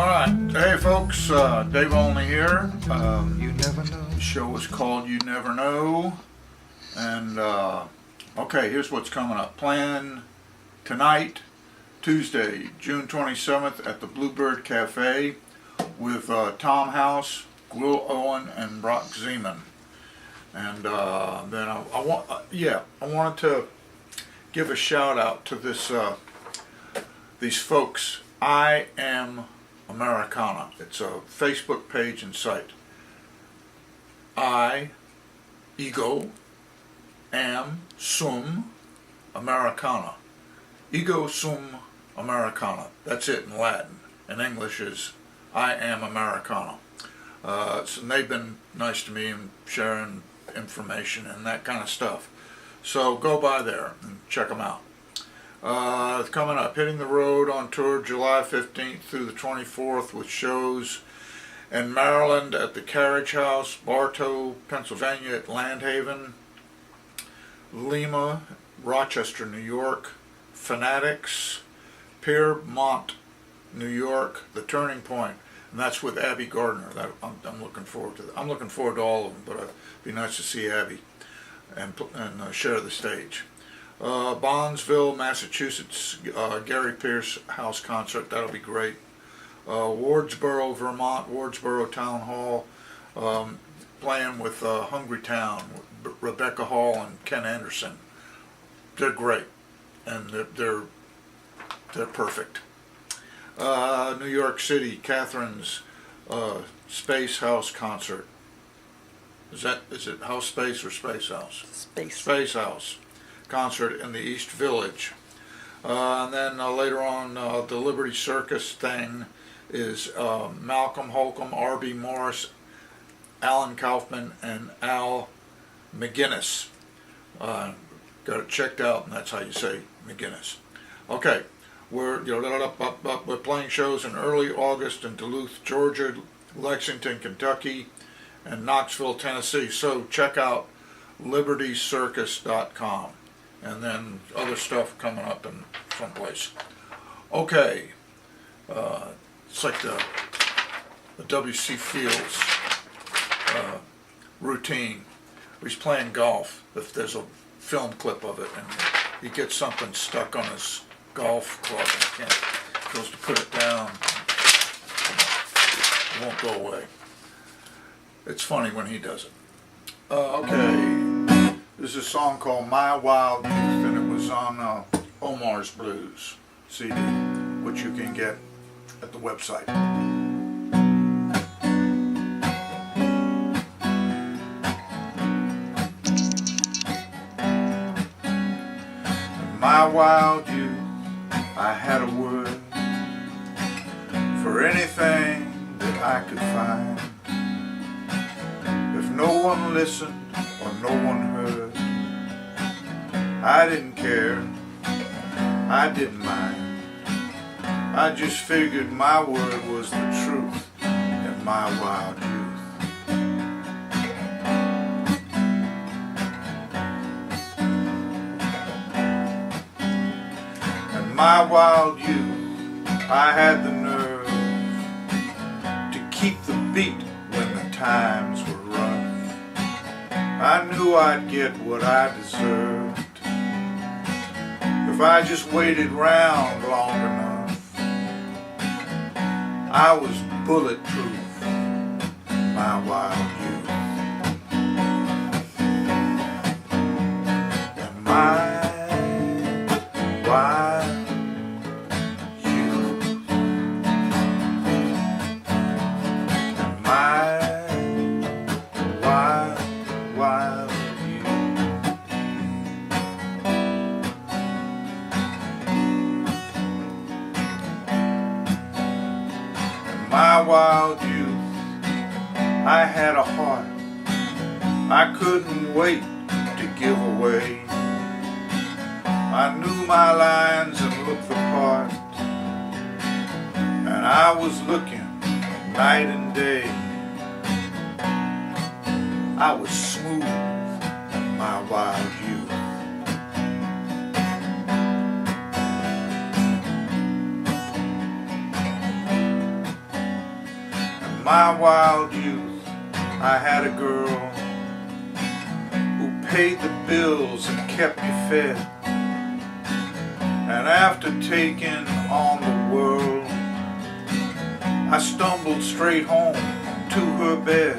Alright, hey folks, David Olney here. You never know. The show is called You Never Know. And, okay, here's what's coming up. Playing tonight, Tuesday, June 27th at the Bluebird Café with Tom House, Will Owen, and Brock Zeman. And then I wanted to give a shout out to these folks. I Am Americana. It's a Facebook page and site. Ego, am, sum, Americana. Ego sum Americana. That's it in Latin. In English is I Am Americana. So they've been nice to me and sharing information and that kind of stuff. So go by there and check them out. It's coming up, hitting the road on tour July 15th through the 24th with shows in Maryland at the Carriage House, Bartow, Pennsylvania at Landhaven, Lima, Rochester, New York, Fanatics, Piermont, New York, The Turning Point, and that's with Abbie Gardner. I'm looking forward to that. I'm looking forward to all of them, but it'd be nice to see Abbie and share the stage. Bondsville, Massachusetts, Gary Pierce House Concert, that'll be great. Wardsboro, Vermont, Wardsboro Town Hall, playing with Hungrytown, Rebecca Hall and Ken Anderson. They're great, and they're perfect. New York City, Catherine's Space House Concert. Is it House Space or Space House? Space House Concert in the East Village. And then later on, the Liberty Circus thing is Malcolm Holcombe, R.B. Morris, Alan Kaufman, and Al McGinnis. Got it checked out, and that's how you say McGinnis. Okay, we're playing shows in early August in Duluth, Georgia, Lexington, Kentucky, and Knoxville, Tennessee. So check out libertycircus.com. And then other stuff coming up in someplace. Okay, it's like the W.C. Fields routine. He's playing golf. If there's a film clip of it, and he gets something stuck on his golf club and he goes to put it down, it won't go away. It's funny when he does it. Okay. This is a song called My Wild Youth, and it was on Omar's Blues CD, which you can get at the website. In my wild youth, I had a word for anything that I could find. If no one listened or no one heard, I didn't care, I didn't mind. I just figured my word was the truth in my wild youth. In my wild youth, I had the nerve to keep the beat when the times were rough. I knew I'd get what I deserved if I just waited round long enough. I was bulletproof in my wild youth. In my wild youth. In my wild youth. In my wild youth, I had a heart I couldn't wait to give away. I knew my lines and looked the part, and I was looking night and day. I was smooth in my wild youth. my wild youth, I had a girl who paid the bills and kept me fed. And after taking on the world, I stumbled straight home to her bed.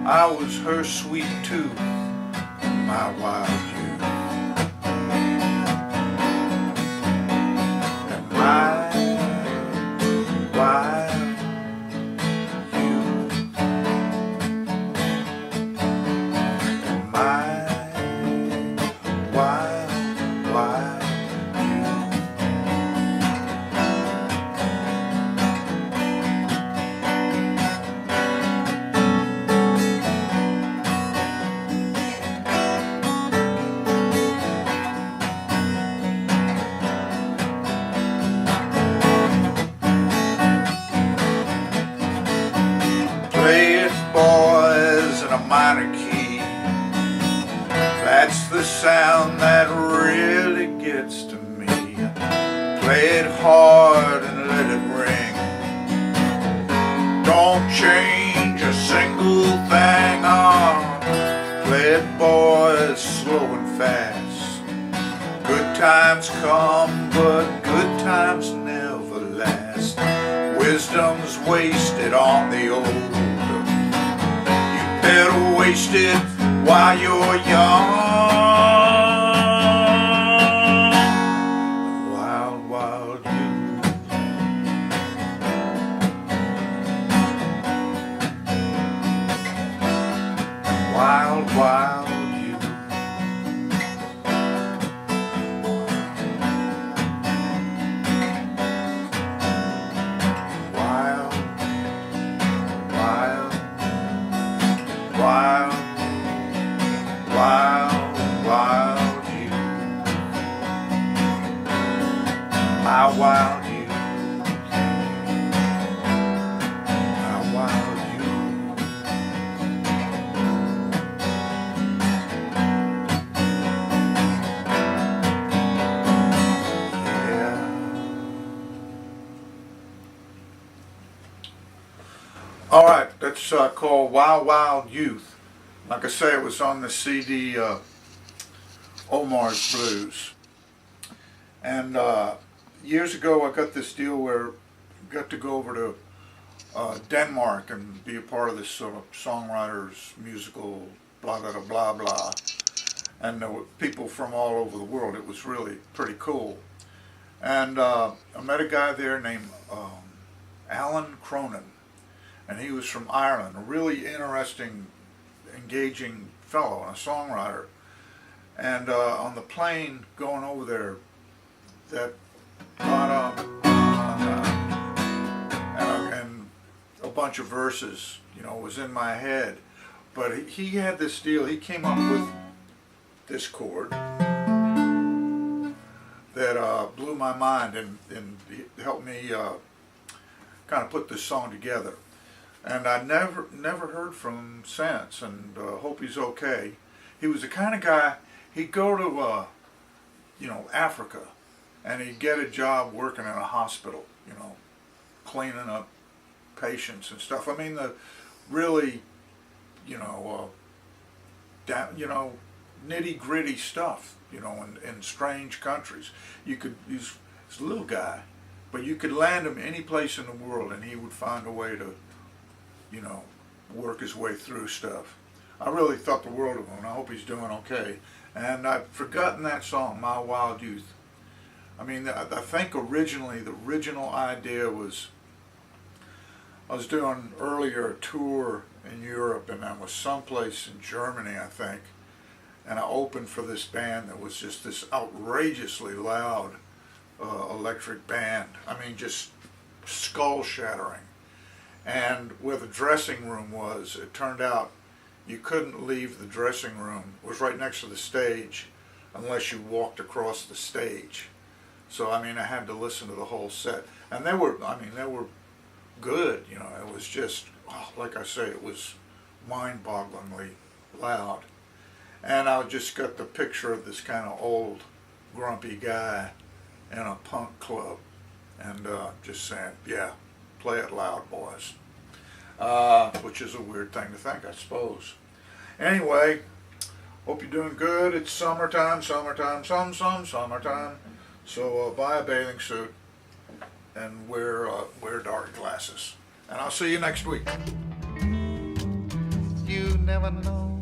I was her sweet tooth, my wild youth. And my wild youth. And my wild youth. Play it, boys, in a minor key. That's the sound that really gets to me. Play it hard and let it ring. Don't change a single thing on. Play it, boys, slow and fast. Good times come, but good times never last. Wisdom's wasted on the old. You better waste it while you're young. Wild, wild youth. Wild, wild youth. Wild, wild, wild, wild, wild youth. My wild youth. My wild youth. Yeah. All right, that's called Wild Wild Youth. Like I say, it was on the CD Omar's Blues. And years ago, I got this deal where I got to go over to Denmark and be a part of this sort of songwriters musical blah blah blah blah. And there were people from all over the world. It was really pretty cool. And I met a guy there named Alan Cronin, and he was from Ireland. A really interesting, engaging fellow and a songwriter. And on the plane going over there, that and a bunch of verses, you know, was in my head. But he had this deal. He came up with this chord that blew my mind and helped me kind of put this song together. And I never heard from him since, and hope he's okay. He was the kind of guy, he'd go to Africa, and he'd get a job working in a hospital, cleaning up patients and stuff. I mean, the really, nitty gritty stuff, in strange countries. He's a little guy, but you could land him any place in the world, and he would find a way to, work his way through stuff. I really thought the world of him, and I hope he's doing okay. And I've forgotten that song, My Wild Youth. I mean, I think originally, the original idea was, I was doing earlier a tour in Europe, and I was someplace in Germany, I think, and I opened for this band that was just this outrageously loud electric band. I mean, just skull-shattering. And where the dressing room was, it turned out you couldn't leave the dressing room. It was right next to the stage unless you walked across the stage. So, I mean, I had to listen to the whole set. And they were good, It was just, like I say, it was mind-bogglingly loud. And I just got the picture of this kind of old, grumpy guy in a punk club. And just saying, yeah, Play it loud, boys. Which is a weird thing to think, I suppose. Anyway, hope you're doing good. It's summertime, summertime. So buy a bathing suit and wear dark glasses. And I'll see you next week. You never know